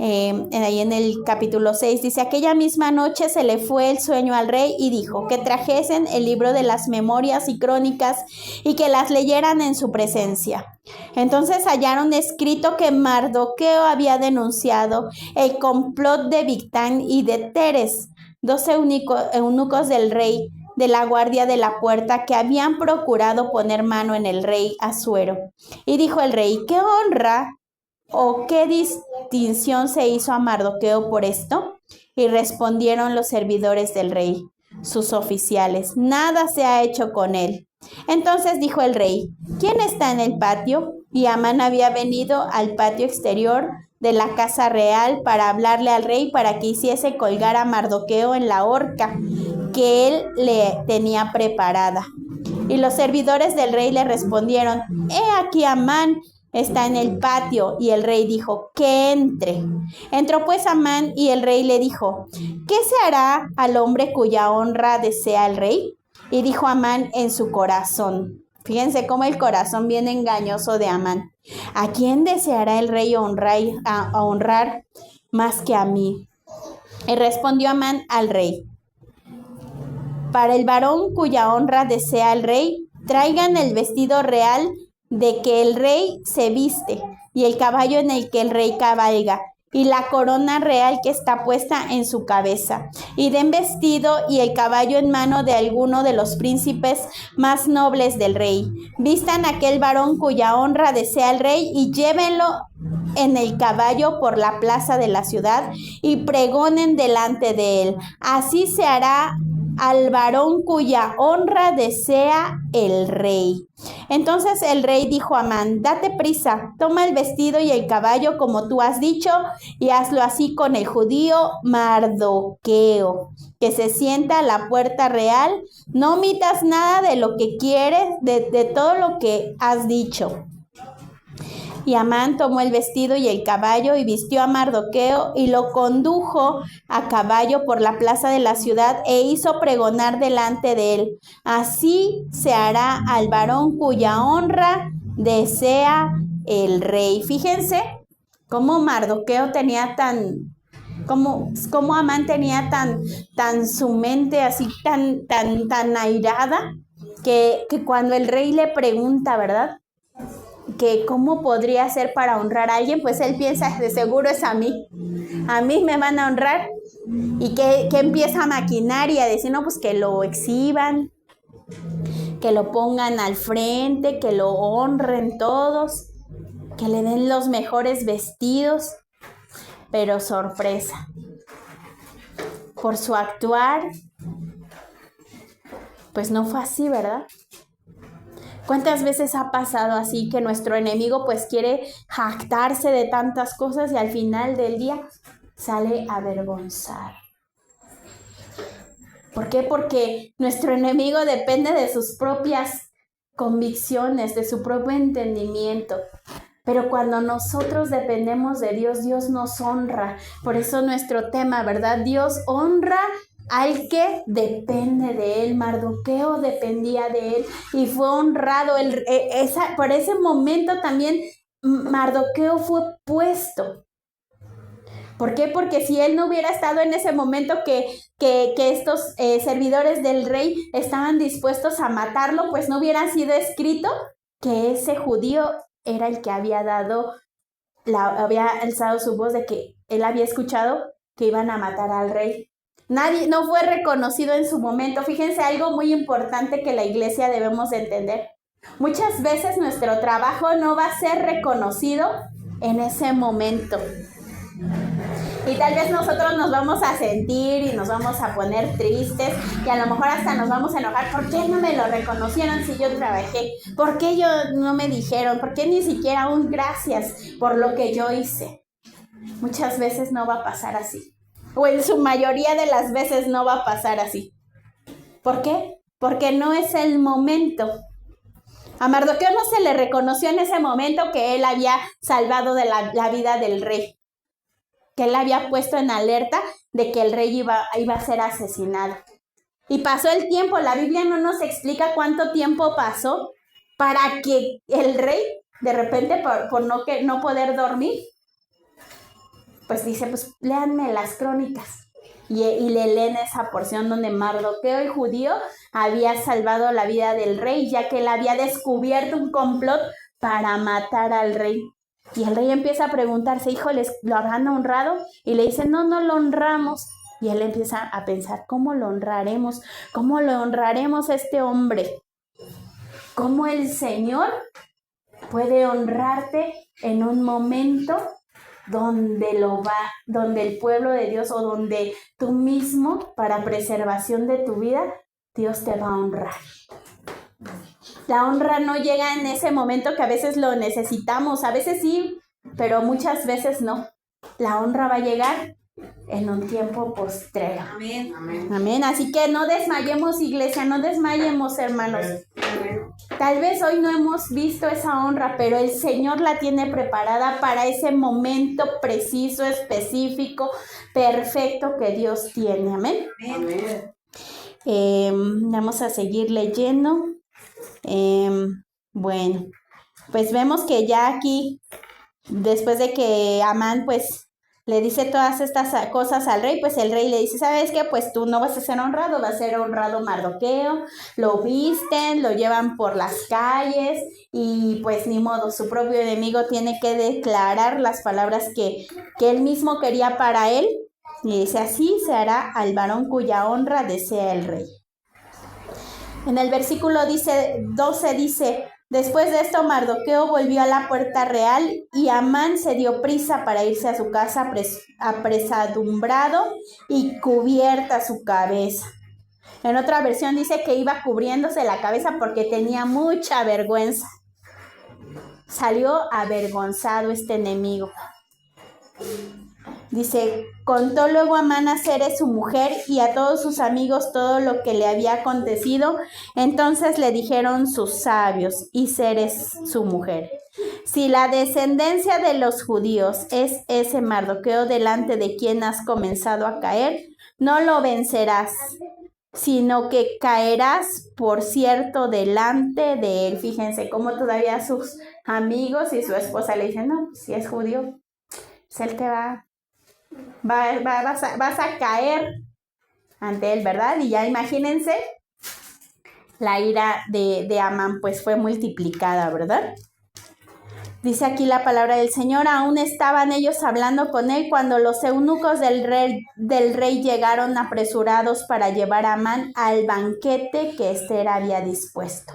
Speaker 1: Ahí en el capítulo 6 dice: aquella misma noche se le fue el sueño al rey y dijo que trajesen el libro de las memorias y crónicas y que las leyeran en su presencia. Entonces hallaron escrito que Mardoqueo había denunciado el complot de Bigtán y de Teres, 2 eunucos del rey, de la guardia de la puerta, que habían procurado poner mano en el rey Asuero. Y dijo el rey: ¿qué honra o qué distinción se hizo a Mardoqueo por esto? Y respondieron los servidores del rey: sus oficiales. Nada se ha hecho con él. Entonces dijo el rey: ¿quién está en el patio? Y Amán había venido al patio exterior de la casa real para hablarle al rey para que hiciese colgar a Mardoqueo en la horca que él le tenía preparada. Y los servidores del rey le respondieron: he aquí Amán está en el patio. Y el rey dijo: que entre. Entró pues Amán, y el rey le dijo: ¿qué se hará al hombre cuya honra desea el rey? Y dijo Amán en su corazón. Fíjense cómo el corazón bien engañoso de Amán: ¿a quién deseará el rey honrar más que a mí? Y respondió Amán al rey: para el varón cuya honra desea el rey, traigan el vestido real de que el rey se viste, y el caballo en el que el rey cabalga, y la corona real que está puesta en su cabeza, y den vestido y el caballo en mano de alguno de los príncipes más nobles del rey. Vistan a aquel varón cuya honra desea el rey, y llévenlo en el caballo por la plaza de la ciudad, y pregonen delante de él: así se hará al varón cuya honra desea el rey. Entonces el rey dijo a Amán: date prisa, toma el vestido y el caballo como tú has dicho, y hazlo así con el judío Mardoqueo, que se sienta a la puerta real. No omitas nada de lo que quieres, de todo lo que has dicho. Y Amán tomó el vestido y el caballo y vistió a Mardoqueo y lo condujo a caballo por la plaza de la ciudad e hizo pregonar delante de él: así se hará al varón cuya honra desea el rey. Fíjense cómo Mardoqueo tenía cómo Amán tenía tan su mente así tan airada, que cuando el rey le pregunta, ¿verdad?, que cómo podría hacer para honrar a alguien, pues él piensa: de seguro es a mí me van a honrar. Y que empieza a maquinar y a decir: no, pues que lo exhiban, que lo pongan al frente, que lo honren todos, que le den los mejores vestidos. Pero sorpresa, por su actuar, pues no fue así, ¿verdad? ¿Cuántas veces ha pasado así que nuestro enemigo pues quiere jactarse de tantas cosas y al final del día sale avergonzado? ¿Por qué? Porque nuestro enemigo depende de sus propias convicciones, de su propio entendimiento. Pero cuando nosotros dependemos de Dios, Dios nos honra. Por eso nuestro tema, ¿verdad? Dios honra al que depende de él. Mardoqueo dependía de él y fue honrado. Por ese momento también Mardoqueo fue puesto. ¿Por qué? Porque si él no hubiera estado en ese momento que estos servidores del rey estaban dispuestos a matarlo, pues no hubiera sido escrito que ese judío era el que había alzado su voz de que él había escuchado que iban a matar al rey. Nadie, no fue reconocido en su momento. Fíjense, algo muy importante que la iglesia debemos de entender. Muchas veces nuestro trabajo no va a ser reconocido en ese momento. Y tal vez nosotros nos vamos a sentir y nos vamos a poner tristes y a lo mejor hasta nos vamos a enojar. ¿Por qué no me lo reconocieron si yo trabajé? ¿Por qué no me dijeron? ¿Por qué ni siquiera un gracias por lo que yo hice? Muchas veces no va a pasar así. O en su mayoría de las veces no va a pasar así. ¿Por qué? Porque no es el momento. A Mardoqueo no se le reconoció en ese momento que él había salvado de la vida del rey, que él había puesto en alerta de que el rey iba a ser asesinado. Y pasó el tiempo. La Biblia no nos explica cuánto tiempo pasó para que el rey, de repente, por no poder dormir, pues dice: pues léanme las crónicas. Y le leen esa porción donde Mardoqueo, el judío, había salvado la vida del rey, ya que él había descubierto un complot para matar al rey. Y el rey empieza a preguntarse: híjoles, ¿lo habrán honrado? Y le dicen: no lo honramos. Y él empieza a pensar: ¿cómo lo honraremos? ¿Cómo lo honraremos a este hombre? ¿Cómo el Señor puede honrarte en un momento donde el pueblo de Dios o donde tú mismo, para preservación de tu vida, Dios te va a honrar. La honra no llega en ese momento que a veces lo necesitamos, a veces sí, pero muchas veces no. La honra va a llegar en un tiempo postrero.
Speaker 3: Amén.
Speaker 2: Amén.
Speaker 1: Amén. Así que no desmayemos, iglesia, no desmayemos, hermanos.
Speaker 3: Amén.
Speaker 1: Tal vez hoy no hemos visto esa honra, pero el Señor la tiene preparada para ese momento preciso, específico, perfecto que Dios tiene. Amén.
Speaker 3: Amén.
Speaker 1: Vamos a seguir leyendo. Bueno, pues vemos que ya aquí, después de que Amán pues le dice todas estas cosas al rey, pues el rey le dice, ¿sabes qué? Pues tú no vas a ser honrado, va a ser honrado Mardoqueo. Lo visten, lo llevan por las calles y pues ni modo, su propio enemigo tiene que declarar las palabras que él mismo quería para él. Y dice, así se hará al varón cuya honra desea el rey. En el versículo 12 dice, después de esto Mardoqueo volvió a la puerta real y Amán se dio prisa para irse a su casa apresadumbrado y cubierta su cabeza. En otra versión dice que iba cubriéndose la cabeza porque tenía mucha vergüenza. Salió avergonzado este enemigo. Dice, contó luego Amán a Zeres su mujer y a todos sus amigos todo lo que le había acontecido. Entonces le dijeron sus sabios y Zeres su mujer, si la descendencia de los judíos es ese Mardoqueo delante de quien has comenzado a caer, no lo vencerás, sino que caerás, por cierto, delante de él. Fíjense cómo todavía sus amigos y su esposa le dicen, no, si es judío, es el que vas a caer ante él, ¿verdad? Y ya imagínense, la ira de Amán pues fue multiplicada, ¿verdad? Dice aquí la palabra del Señor, aún estaban ellos hablando con él cuando los eunucos del rey llegaron apresurados para llevar a Amán al banquete que Esther había dispuesto.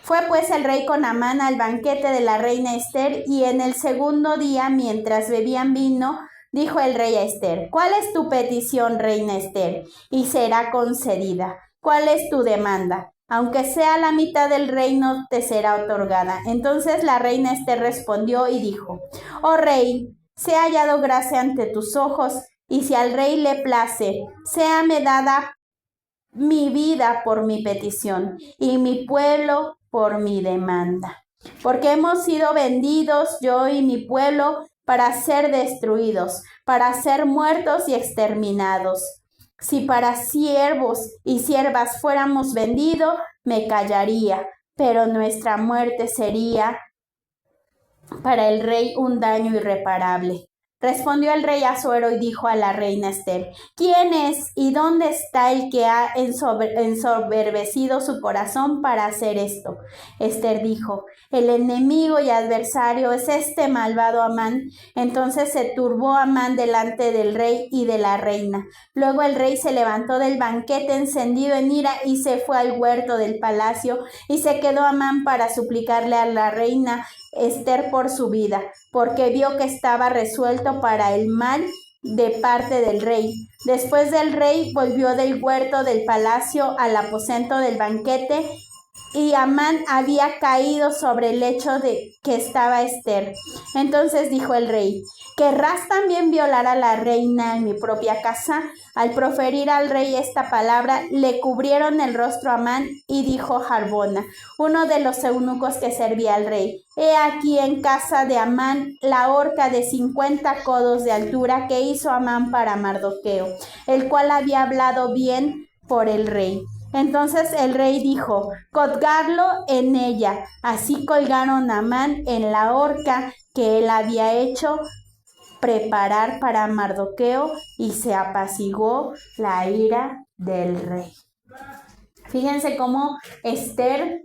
Speaker 1: Fue pues el rey con Amán al banquete de la reina Esther, y en el segundo día, mientras bebían vino, dijo el rey a Esther, ¿cuál es tu petición, reina Esther? Y será concedida. ¿Cuál es tu demanda? Aunque sea la mitad del reino, te será otorgada. Entonces la reina Esther respondió y dijo, oh rey, se ha hallado gracia ante tus ojos, y si al rey le place, séame dada mi vida por mi petición, y mi pueblo por mi demanda. Porque hemos sido vendidos, yo y mi pueblo, para ser destruidos, para ser muertos y exterminados. Si para siervos y siervas fuéramos vendidos, me callaría, pero nuestra muerte sería para el rey un daño irreparable. Respondió el rey Asuero y dijo a la reina Esther, ¿quién es y dónde está el que ha ensoberbecido su corazón para hacer esto? Esther dijo, el enemigo y adversario es este malvado Amán. Entonces se turbó Amán delante del rey y de la reina. Luego el rey se levantó del banquete encendido en ira y se fue al huerto del palacio, y se quedó Amán para suplicarle a la reina Esther por su vida, porque vio que estaba resuelto para el mal de parte del rey. Después del rey volvió del huerto del palacio al aposento del banquete, y Amán había caído sobre el lecho de que estaba Esther. Entonces dijo el rey, ¿querrás también violar a la reina en mi propia casa? Al proferir al rey esta palabra, le cubrieron el rostro a Amán, y dijo Harbona, uno de los eunucos que servía al rey, he aquí en casa de Amán la horca de 50 codos de altura que hizo Amán para Mardoqueo, el cual había hablado bien por el rey. Entonces el rey dijo, colgarlo en ella. Así colgaron a Amán en la horca que él había hecho preparar para Mardoqueo, y se apaciguó la ira del rey. Fíjense cómo Esther,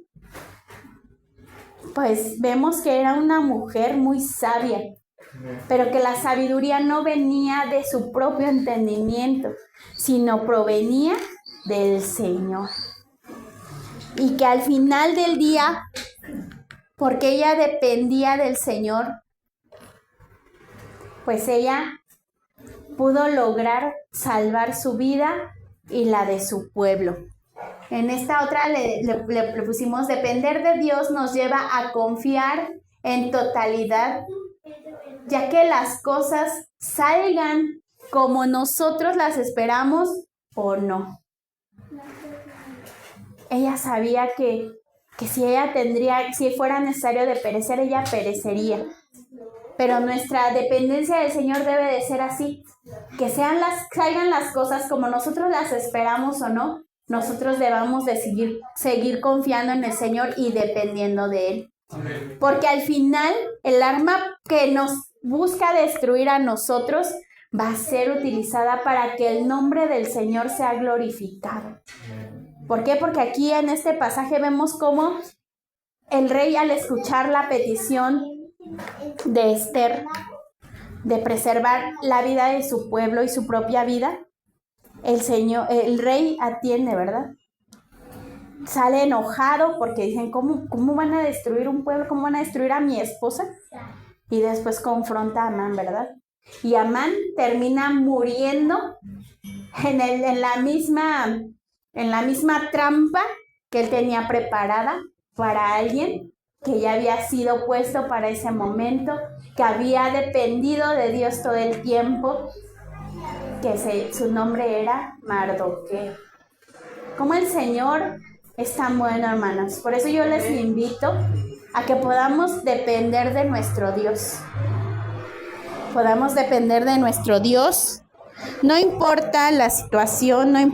Speaker 1: pues vemos que era una mujer muy sabia, pero que la sabiduría no venía de su propio entendimiento, sino provenía del Señor. Y que al final del día, porque ella dependía del Señor, pues ella pudo lograr salvar su vida y la de su pueblo. En esta otra le pusimos: depender de Dios nos lleva a confiar en totalidad, ya que las cosas salgan como nosotros las esperamos o no. Ella sabía que si fuera necesario de perecer, ella perecería. Pero nuestra dependencia del Señor debe de ser así, que salgan las cosas como nosotros las esperamos o no. Nosotros debamos de seguir confiando en el Señor y dependiendo de Él. Porque al final, el arma que nos busca destruir a nosotros va a ser utilizada para que el nombre del Señor sea glorificado. ¿Por qué? Porque aquí en este pasaje vemos cómo el rey, al escuchar la petición de Esther de preservar la vida de su pueblo y su propia vida, el rey atiende, ¿verdad? Sale enojado porque dicen: ¿Cómo van a destruir un pueblo? ¿Cómo van a destruir a mi esposa? Y después confronta a Amán, ¿verdad? Y Amán termina muriendo en la misma trampa que él tenía preparada para alguien que ya había sido puesto para ese momento, que había dependido de Dios todo el tiempo, que su nombre era Mardoqueo. Como el Señor es tan bueno, hermanos. Por eso yo les invito a que podamos depender de nuestro Dios. Podamos depender de nuestro Dios. No importa la situación, no importa